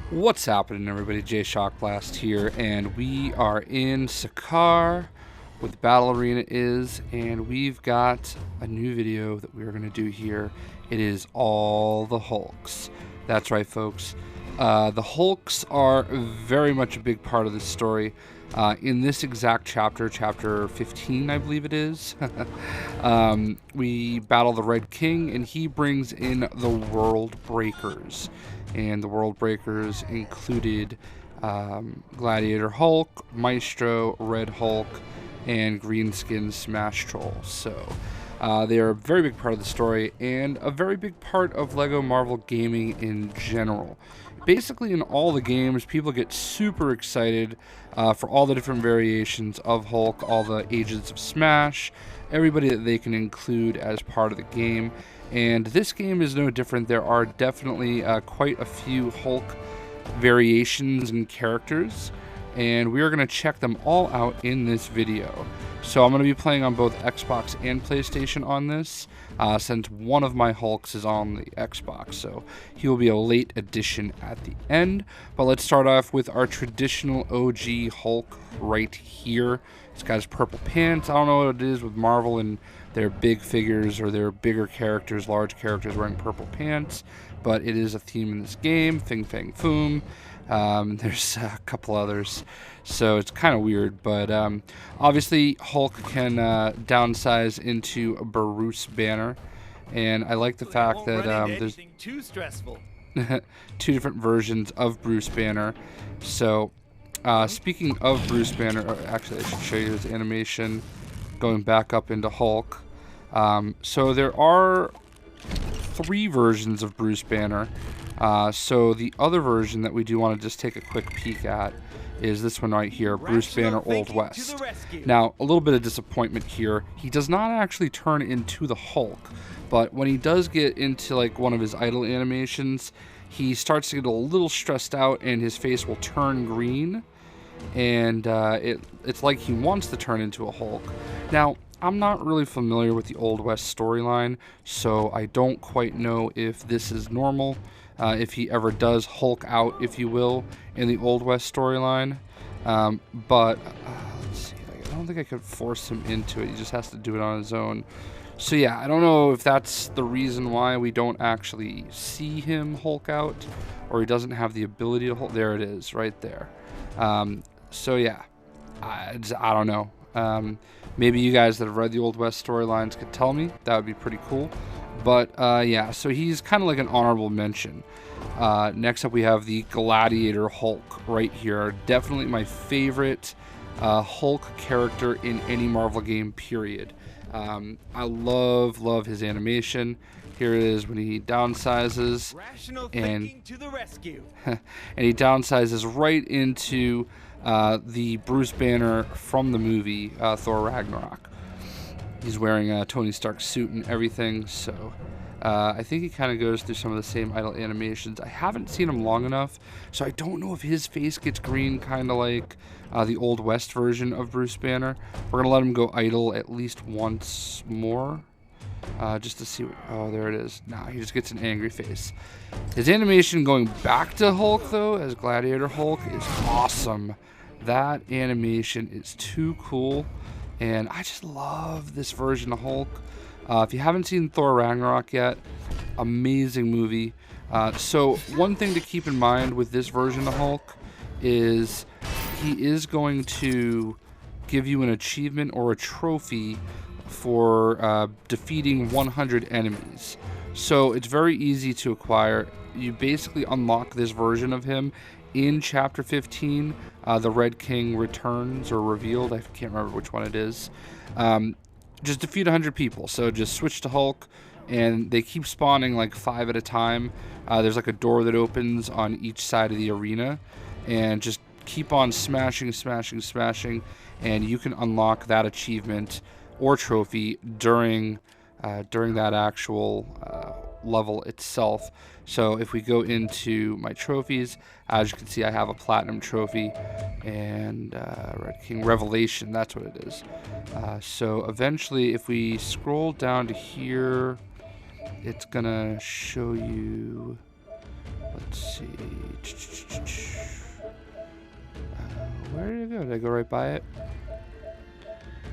What's happening, everybody? JayShockblast here, and we are in Skaar, where the battle arena is, and we've got a new video that we're going to do here. It is all the Hulks. That's right, folks. The Hulks are very much a big part of this story. In this exact chapter, chapter 15, I believe it is, we battle the Red King, and he brings in the World Breakers. And the World Breakers included Gladiator Hulk, Maestro, Red Hulk, and Greenskin Smashtroll. So they are a very big part of the story and a very big part of LEGO Marvel gaming in general. Basically, in all the games, people get super excited for all the different variations of Hulk, all the Agents of Smash, everybody that they can include as part of the game. And this game is no different. There are definitely quite a few Hulk variations and characters, and we are going to check them all out in this video. So I'm going to be playing on both Xbox and PlayStation on this, since one of my Hulks is on the Xbox, so he will be a late addition at the end. But let's start off with our traditional OG Hulk right here. This guy's purple pants. I don't know what it is with Marvel and their big figures or their bigger characters, large characters wearing purple pants, but it is a theme in this game. Fing Fang Foom. There's a couple others, so it's kind of weird, but obviously Hulk can downsize into a Bruce Banner, and I like the fact that there's two different versions of Bruce Banner. So speaking of Bruce Banner, actually I should show you his animation going back up into Hulk. So there are 3 versions of Bruce Banner. So the other version that we do want to just take a quick peek at is this one right here, Bruce Banner Old West. Now, a little bit of disappointment here. He does not actually turn into the Hulk, but when he does get into like one of his idle animations, he starts to get a little stressed out and his face will turn green, and it's like he wants to turn into a Hulk. Now, I'm not really familiar with the Old West storyline, so I don't quite know if this is normal, if he ever does Hulk out, if you will, in the Old West storyline. But let's see, I don't think I could force him into it. He just has to do it on his own. So yeah, I don't know if that's the reason why we don't actually see him Hulk out, or he doesn't have the ability to Hulk. There it is, right there. So yeah, I don't know. Maybe you guys that have read the Old West storylines could tell me. That would be pretty cool. But yeah, so he's kind of like an honorable mention. Next up we have the Gladiator Hulk right here. Definitely my favorite Hulk character in any Marvel game, period. I love his animation. Here it is when he downsizes, and to the rescue. and he downsizes right into the Bruce Banner from the movie Thor Ragnarok. He's wearing a Tony Stark suit and everything, so I think he kind of goes through some of the same idle animations. I haven't seen him long enough, so I don't know if his face gets green, kind of like the Old West version of Bruce Banner. We're gonna let him go idle at least once more, just to see what, oh, there it is. Nah, he just gets an angry face. His animation going back to Hulk, though, as Gladiator Hulk, is awesome. That animation is too cool, and I just love this version of Hulk. If you haven't seen Thor Ragnarok yet, amazing movie. So one thing to keep in mind with this version of Hulk is he is going to give you an achievement or a trophy for defeating 100 enemies. So it's very easy to acquire. You basically unlock this version of him in Chapter 15. The Red King returns or revealed. I can't remember which one it is. Just defeat 100 people. So just switch to Hulk, and they keep spawning like 5 at a time. There's like a door that opens on each side of the arena, and just keep on smashing, and you can unlock that achievement or trophy during that actual level itself. So if we go into my trophies, as you can see, I have a platinum trophy and Red King Revelation, that's what it is. So eventually, if we scroll down to here, it's gonna show you Let's see. Where did it go? Did I go right by it?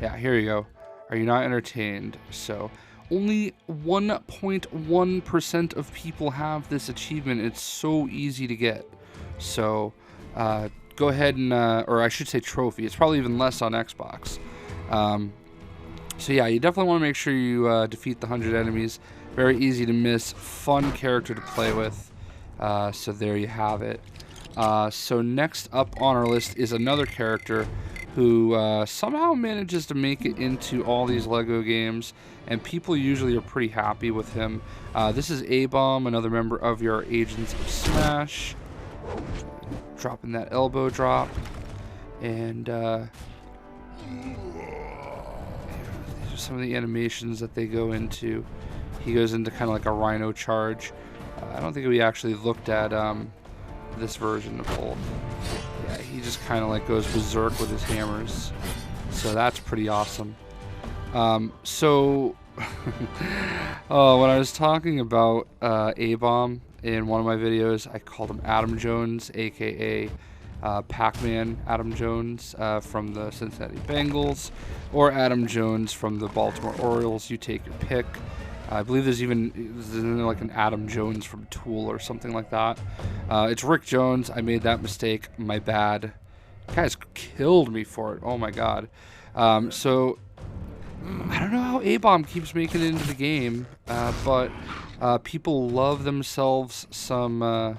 Yeah, here you go. Are you not entertained? So, only 1.1% of people have this achievement. It's so easy to get. So, go ahead and, or I should say trophy. It's probably even less on Xbox. So yeah, you definitely want to make sure you defeat the 100 enemies. Very easy to miss. Fun character to play with. So there you have it. So next up on our list is another character who somehow manages to make it into all these LEGO games, and people usually are pretty happy with him. This is A-Bomb, another member of your Agents of Smash. Dropping that elbow drop, and these are some of the animations that they go into. He goes into kind of like a rhino charge. I don't think we actually looked at this version of Hulk. Yeah, he just kind of like goes berserk with his hammers. So that's pretty awesome. So when I was talking about A-Bomb in one of my videos, I called him Adam Jones, aka Pac-Man Adam Jones from the Cincinnati Bengals, or Adam Jones from the Baltimore Orioles. You take your pick. I believe there's like an Adam Jones from Tool or something like that. It's Rick Jones. I made that mistake. My bad. You guys killed me for it. Oh my god. So I don't know how A-Bomb keeps making it into the game, but people love themselves some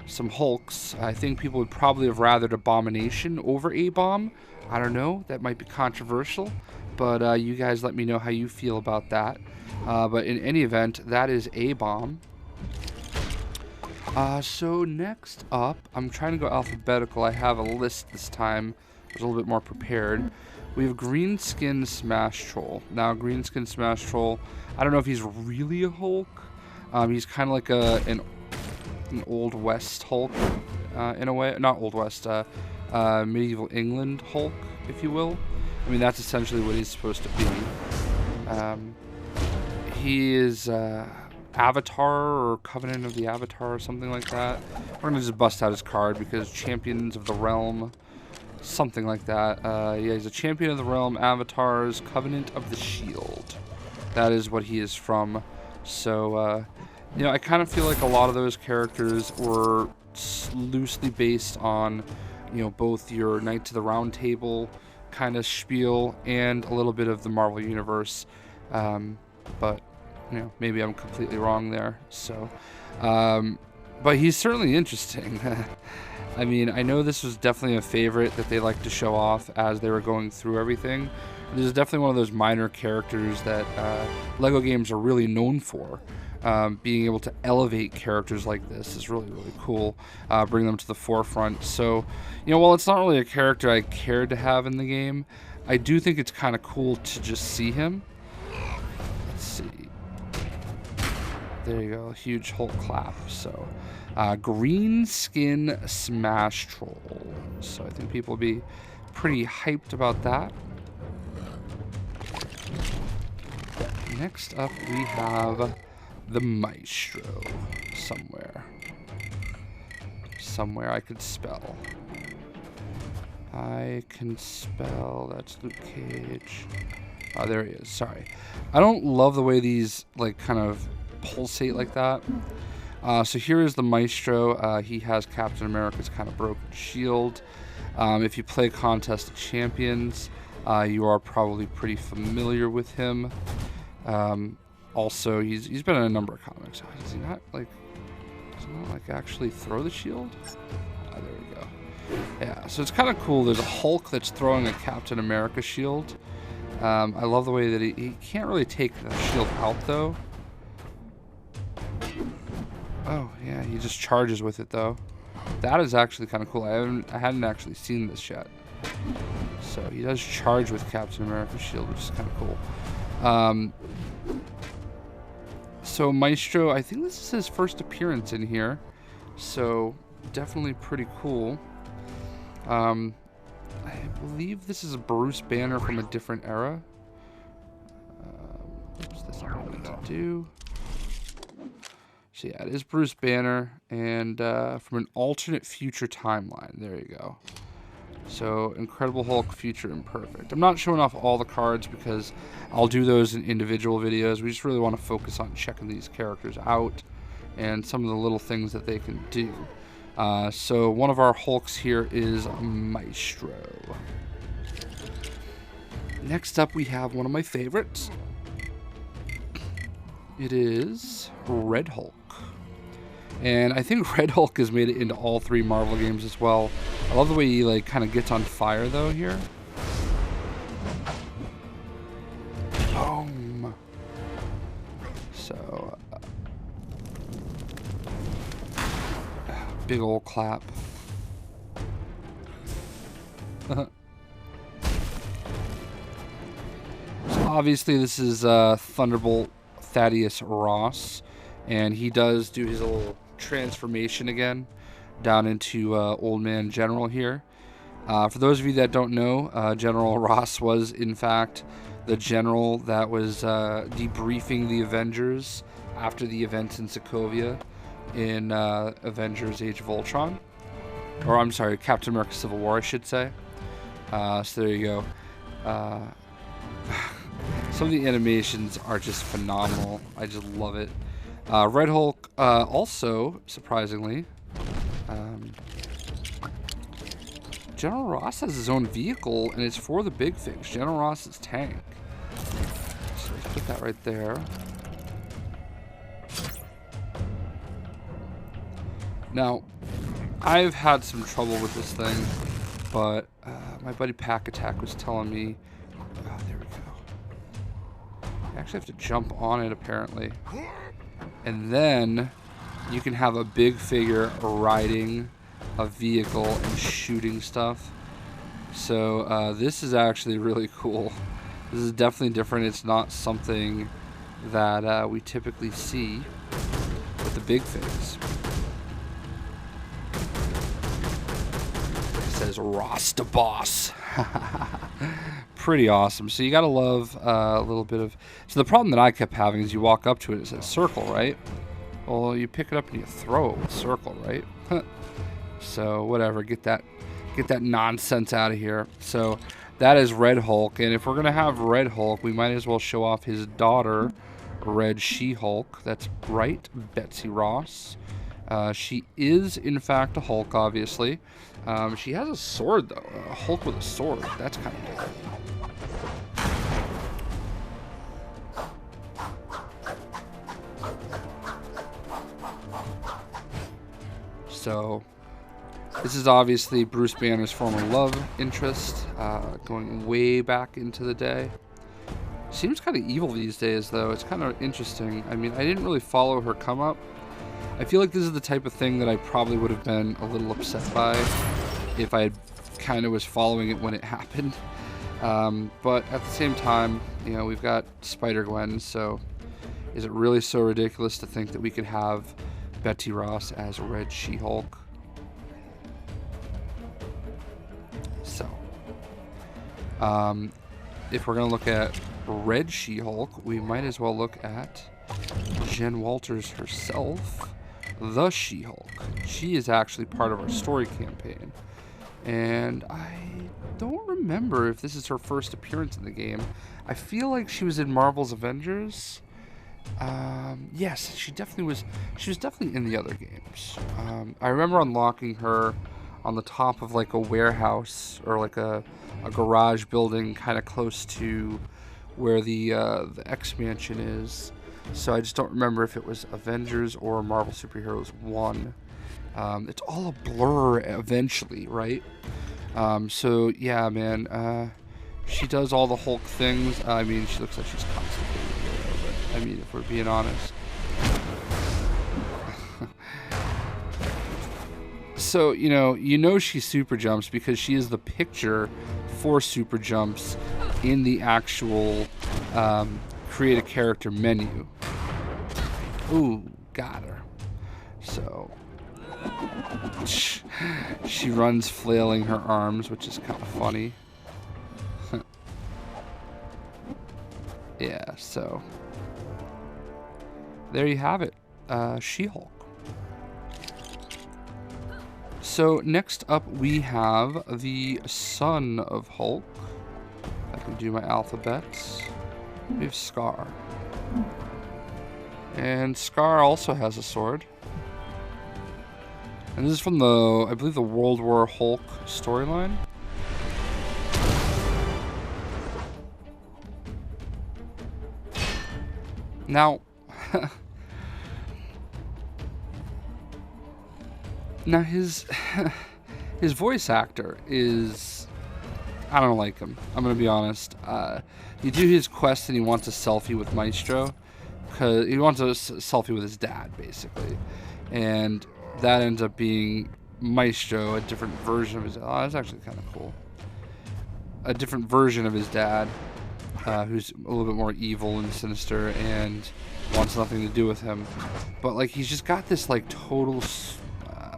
HULKS. I think people would probably have rathered Abomination over A-Bomb. I don't know. That might be controversial, but you guys let me know how you feel about that. But in any event, that is A-Bomb. So next up, I'm trying to go alphabetical. I have a list this time. I was a little bit more prepared. We have Greenskin Smashtroll. Now, Greenskin Smashtroll, I don't know if he's really a Hulk. He's kind of like an Old West Hulk, in a way. Not Old West, medieval England Hulk, if you will. I mean, that's essentially what he's supposed to be. He is Avatar or Covenant of the Avatar or something like that. We're going to just bust out his card because Champions of the Realm, something like that. Yeah, he's a Champion of the Realm, Avatars, Covenant of the Shield. That is what he is from. So, you know, I kind of feel like a lot of those characters were loosely based on, you know, both your Knights of the Round Table kind of spiel and a little bit of the Marvel Universe. But, you know, maybe I'm completely wrong there. So, but he's certainly interesting. I mean, I know this was definitely a favorite that they like to show off as they were going through everything. This is definitely one of those minor characters that LEGO games are really known for. Being able to elevate characters like this is really, really cool. Bring them to the forefront. So, you know, while it's not really a character I cared to have in the game, I do think it's kind of cool to just see him. Let's see. There you go. Huge Hulk clap. So, Greenskin Smashtroll. So I think people will be pretty hyped about that. Next up, we have the Maestro. Somewhere I could spell. I can spell. That's Luke Cage. Oh, there he is. Sorry. I don't love the way these, like, kind of pulsate like that. So here is the Maestro. He has Captain America's kind of broken shield. If you play Contest of Champions, you are probably pretty familiar with him. Also, he's been in a number of comics. Does he not actually throw the shield? There we go. Yeah, so it's kind of cool. There's a Hulk that's throwing a Captain America shield. I love the way that he can't really take the shield out, though. Oh, yeah, he just charges with it, though. That is actually kind of cool. I hadn't actually seen this yet. So he does charge with Captain America's shield, which is kind of cool. So Maestro, I think this is his first appearance in here. So definitely pretty cool. I believe this is a Bruce Banner from a different era. What's this going to do? So yeah, it is Bruce Banner, and from an alternate future timeline. There you go. So Incredible Hulk, Future Imperfect. I'm not showing off all the cards because I'll do those in individual videos. We just really want to focus on checking these characters out and some of the little things that they can do. So one of our Hulks here is Maestro. Next up we have one of my favorites. It is Red Hulk. And I think Red Hulk has made it into all 3 Marvel games as well. I love the way he like kind of gets on fire though here. Boom. So big old clap. So obviously this is Thunderbolt Thaddeus Ross, and he does do his little transformation again down into Old Man General here. For those of you that don't know, General Ross was in fact the general that was debriefing the Avengers after the events in Sokovia in Avengers Age of Ultron. Or I'm sorry, Captain America Civil War, I should say. So there you go. Some of the animations are just phenomenal. I just love it. Red Hulk, also, surprisingly, General Ross has his own vehicle, and it's for the big things. General Ross's tank. So let's put that right there. Now, I've had some trouble with this thing, but my buddy Pack Attack was telling me... Oh, there we go. I actually have to jump on it, apparently. And then you can have a big figure riding a vehicle and shooting stuff. So this is actually really cool. This is definitely different. It's not something that we typically see with the big things. It says Ross the Boss. Pretty awesome. So you gotta love a little bit of... So the problem that I kept having is you walk up to it, it says circle, right? Well, you pick it up and you throw it with circle, right? So whatever, get that nonsense out of here. So that is Red Hulk, and if we're gonna have Red Hulk, we might as well show off his daughter, Red She-Hulk. That's right, Betsy Ross. She is in fact a Hulk, obviously. She has a sword though, a Hulk with a sword. That's kind of different. So this is obviously Bruce Banner's former love interest, going way back into the day. Seems kind of evil these days, though. It's kind of interesting. I mean, I didn't really follow her come up. I feel like this is the type of thing that I probably would have been a little upset by if I kind of was following it when it happened. But at the same time, you know, we've got Spider-Gwen, so is it really so ridiculous to think that we could have Betsy Ross as Red She-Hulk? So, if we're going to look at Red She-Hulk, we might as well look at Jen Walters herself, the She-Hulk. She is actually part of our story campaign. And I don't remember if this is her first appearance in the game. I feel like she was in Marvel's Avengers. Yes, she definitely was. She was definitely in the other games. I remember unlocking her on the top of like a warehouse or like a garage building kind of close to where the X Mansion is. So I just don't remember if it was Avengers or Marvel Superheroes 1. It's all a blur eventually, right? So yeah, man, she does all the Hulk things. I mean, she looks like she's constipated here, but I mean, if we're being honest. So, you know she super jumps because she is the picture for super jumps in the actual create a character menu. Ooh, got her. So she runs flailing her arms, which is kind of funny. Yeah, so there you have it. She-Hulk. So next up we have the son of Hulk. I can do my alphabets. We have Skaar. And Skaar also has a sword. And this is from the, I believe, the World War Hulk storyline. Now, now his voice actor is, I don't like him. I'm gonna be honest. You do his quest and he wants a selfie with Maestro, because he wants a selfie with his dad, basically, and that ends up being Maestro, a different version of his. Oh, that's actually kind of cool. A different version of his dad. Who's a little bit more evil and sinister and wants nothing to do with him. But, like, he's just got this, like, total,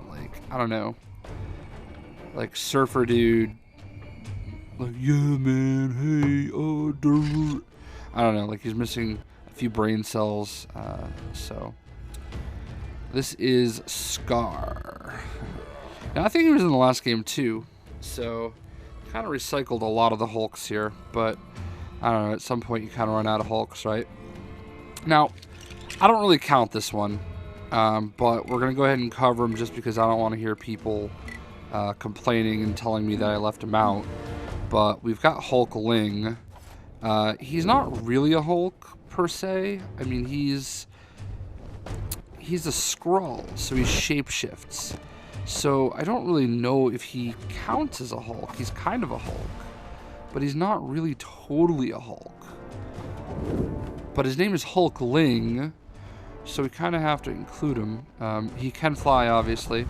like, I don't know, like, surfer dude. Like, yeah, man, hey, oh, dude. I don't know, like, he's missing a few brain cells, so. This is Skaar. Now, I think he was in the last game, too, so kind of recycled a lot of the Hulks here, but I don't know, at some point you kind of run out of Hulks, right? Now, I don't really count this one, but we're going to go ahead and cover him just because I don't want to hear people complaining and telling me that I left him out. But we've got Hulkling. He's not really a Hulk, per se. I mean, he's a Skrull, so he shapeshifts. So I don't really know if he counts as a Hulk. He's kind of a Hulk, but he's not really totally a Hulk. But his name is Hulkling, so we kind of have to include him. He can fly, obviously.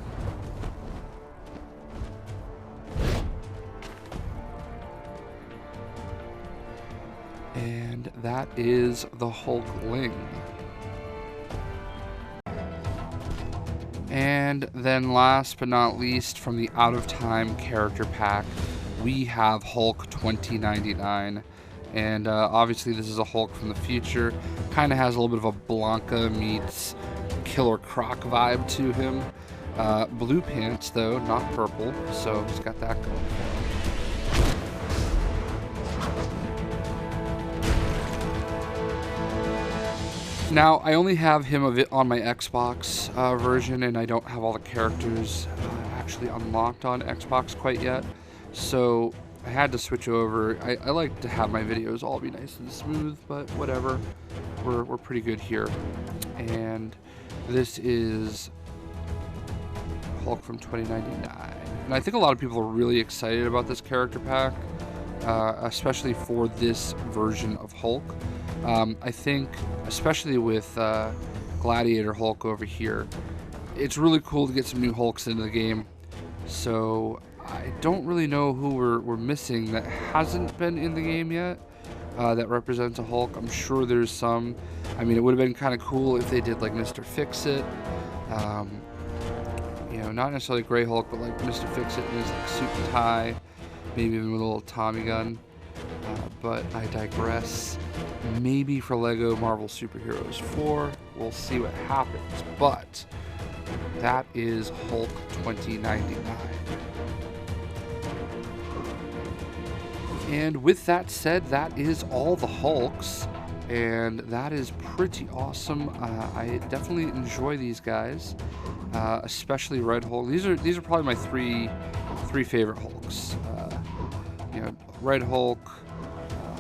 And that is the Hulkling. And then last but not least, from the Out of Time character pack, we have Hulk 2099. And obviously this is a Hulk from the future. Kind of has a little bit of a Blanca meets Killer Croc vibe to him. Blue pants, though, not purple. So he's got that going for him. Now, I only have him on my Xbox version, and I don't have all the characters actually unlocked on Xbox quite yet. So I had to switch over. I like to have my videos all be nice and smooth, but whatever. We're pretty good here. And this is Hulk from 2099. And I think a lot of people are really excited about this character pack, especially for this version of Hulk. I think, especially with Gladiator Hulk over here, it's really cool to get some new Hulks into the game. So I don't really know who we're missing that hasn't been in the game yet that represents a Hulk. I'm sure there's some. I mean, it would have been kind of cool if they did like Mr. Fix-It. You know, not necessarily Grey Hulk, but like Mr. Fix-It in his like, suit and tie, maybe even with a little Tommy gun. But I digress. Maybe for Lego Marvel Superheroes 4, we'll see what happens. But that is Hulk 2099. And with that said, that is all the Hulks, and that is pretty awesome. I definitely enjoy these guys, especially Red Hulk. These are probably my three favorite Hulks. You know, Red Hulk,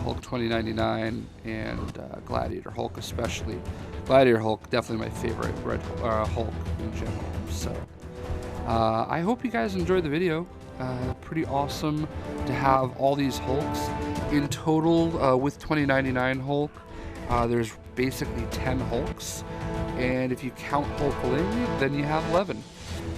Hulk 2099, and Gladiator Hulk especially. Gladiator Hulk, definitely my favorite Red Hulk in general. So I hope you guys enjoyed the video. Pretty awesome to have all these Hulks. In total, with 2099 Hulk, there's basically 10 Hulks. And if you count Hulkling, then you have 11.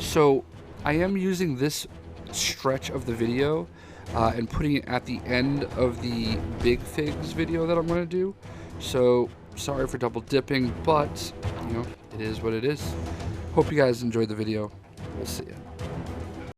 So I am using this stretch of the video and putting it at the end of the Big Figs video that I'm going to do. So sorry for double dipping, but you know, it is what it is. Hope you guys enjoyed the video. We'll see ya.